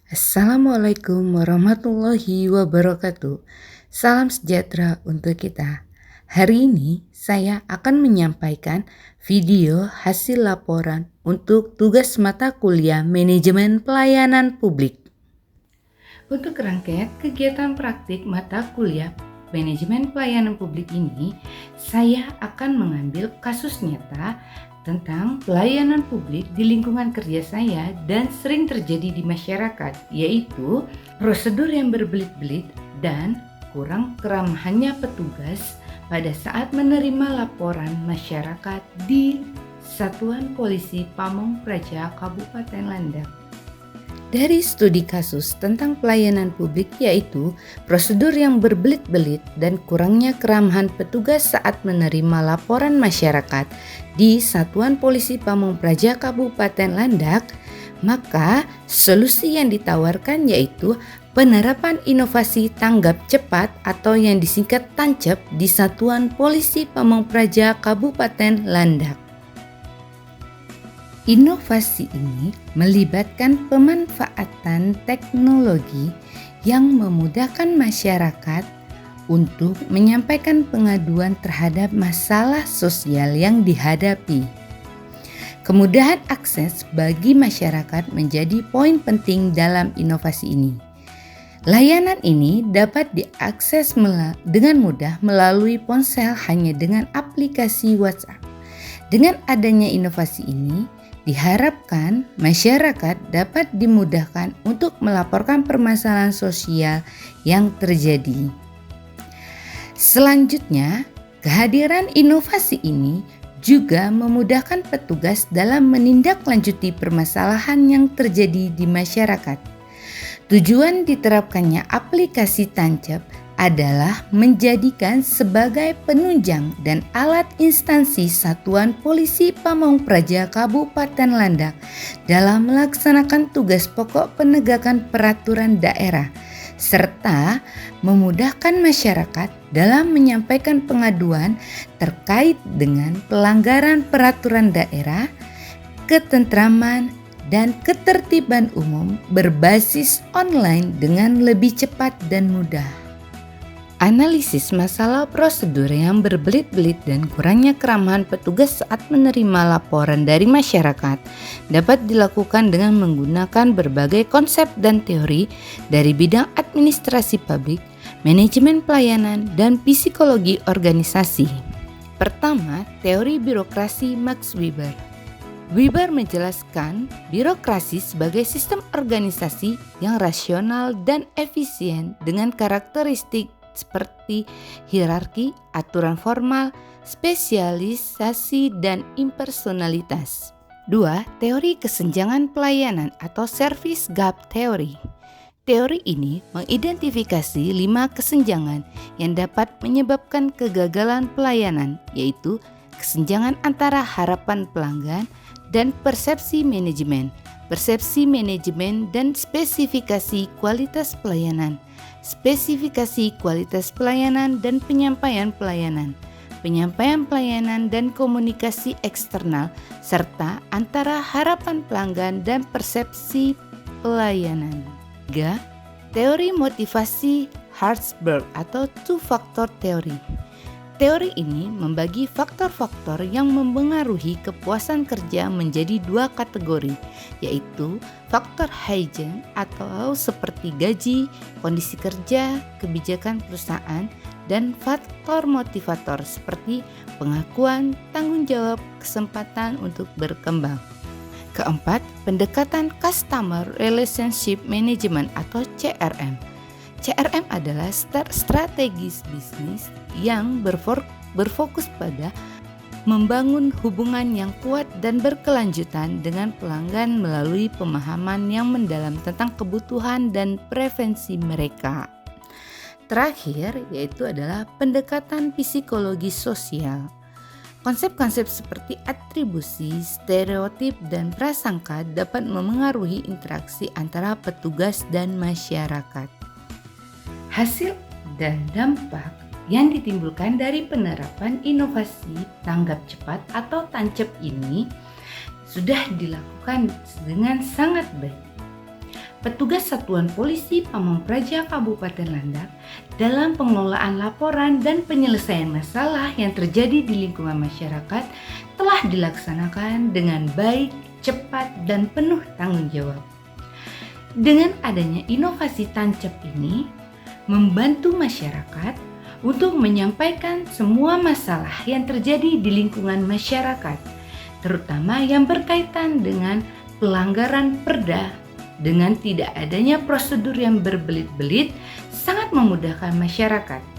Assalamualaikum warahmatullahi wabarakatuh. Salam sejahtera untuk kita. Hari ini saya akan menyampaikan video hasil laporan untuk tugas mata kuliah Manajemen Pelayanan Publik. Untuk rangkaian kegiatan praktik mata kuliah Manajemen Pelayanan Publik ini, saya akan mengambil kasus nyata tentang pelayanan publik di lingkungan kerja saya dan sering terjadi di masyarakat, yaitu prosedur yang berbelit-belit dan kurang keramahannya petugas pada saat menerima laporan masyarakat di Satuan Polisi Pamong Praja Kabupaten Landak. Dari studi kasus tentang pelayanan publik, yaitu prosedur yang berbelit-belit dan kurangnya keramahan petugas saat menerima laporan masyarakat di Satuan Polisi Pamong Praja Kabupaten Landak, maka solusi yang ditawarkan yaitu penerapan inovasi tanggap cepat atau yang disingkat TANCEP di Satuan Polisi Pamong Praja Kabupaten Landak. Inovasi ini melibatkan pemanfaatan teknologi yang memudahkan masyarakat untuk menyampaikan pengaduan terhadap masalah sosial yang dihadapi. Kemudahan akses bagi masyarakat menjadi poin penting dalam inovasi ini. Layanan ini dapat diakses dengan mudah melalui ponsel hanya dengan aplikasi WhatsApp. Dengan adanya inovasi ini, diharapkan masyarakat dapat dimudahkan untuk melaporkan permasalahan sosial yang terjadi. Selanjutnya, kehadiran inovasi ini juga memudahkan petugas dalam menindaklanjuti permasalahan yang terjadi di masyarakat. Tujuan diterapkannya aplikasi TANCEP adalah menjadikan sebagai penunjang dan alat instansi Satuan Polisi Pamong Praja Kabupaten Landak dalam melaksanakan tugas pokok penegakan peraturan daerah, serta memudahkan masyarakat dalam menyampaikan pengaduan terkait dengan pelanggaran peraturan daerah, ketentraman, dan ketertiban umum berbasis online dengan lebih cepat dan mudah. Analisis masalah prosedur yang berbelit-belit dan kurangnya keramahan petugas saat menerima laporan dari masyarakat dapat dilakukan dengan menggunakan berbagai konsep dan teori dari bidang administrasi publik, manajemen pelayanan, dan psikologi organisasi. Pertama, teori birokrasi Max Weber. Weber menjelaskan birokrasi sebagai sistem organisasi yang rasional dan efisien dengan karakteristik seperti hierarki, aturan formal, spesialisasi, dan impersonalitas. 2. Teori kesenjangan pelayanan atau Service Gap Theory. Teori ini mengidentifikasi 5 kesenjangan yang dapat menyebabkan kegagalan pelayanan, yaitu kesenjangan antara harapan pelanggan dan persepsi manajemen dan spesifikasi kualitas pelayanan, spesifikasi kualitas pelayanan dan penyampaian pelayanan dan komunikasi eksternal, serta antara harapan pelanggan dan persepsi pelayanan. 3. Teori motivasi Hertzberg atau two-factor theory. Teori ini membagi faktor-faktor yang mempengaruhi kepuasan kerja menjadi 2 kategori, yaitu faktor Huygens atau seperti gaji, kondisi kerja, kebijakan perusahaan, dan faktor motivator seperti pengakuan, tanggung jawab, kesempatan untuk berkembang. Keempat, pendekatan Customer Relationship Management atau CRM. CRM adalah strategis bisnis yang berfokus pada membangun hubungan yang kuat dan berkelanjutan dengan pelanggan melalui pemahaman yang mendalam tentang kebutuhan dan preferensi mereka. Terakhir, yaitu adalah pendekatan psikologi sosial. Konsep-konsep seperti atribusi, stereotip, dan prasangka dapat memengaruhi interaksi antara petugas dan masyarakat. Hasil dan dampak yang ditimbulkan dari penerapan inovasi tanggap cepat atau TANCEP ini sudah dilakukan dengan sangat baik. petugas Satuan Polisi Pamong Praja Kabupaten Landak dalam pengelolaan laporan dan penyelesaian masalah yang terjadi di lingkungan masyarakat telah dilaksanakan dengan baik, cepat, dan penuh tanggung jawab. Dengan adanya inovasi tancap ini, membantu masyarakat untuk menyampaikan semua masalah yang terjadi di lingkungan masyarakat, terutama yang berkaitan dengan pelanggaran perda. Dengan tidak adanya prosedur yang berbelit-belit, sangat memudahkan masyarakat.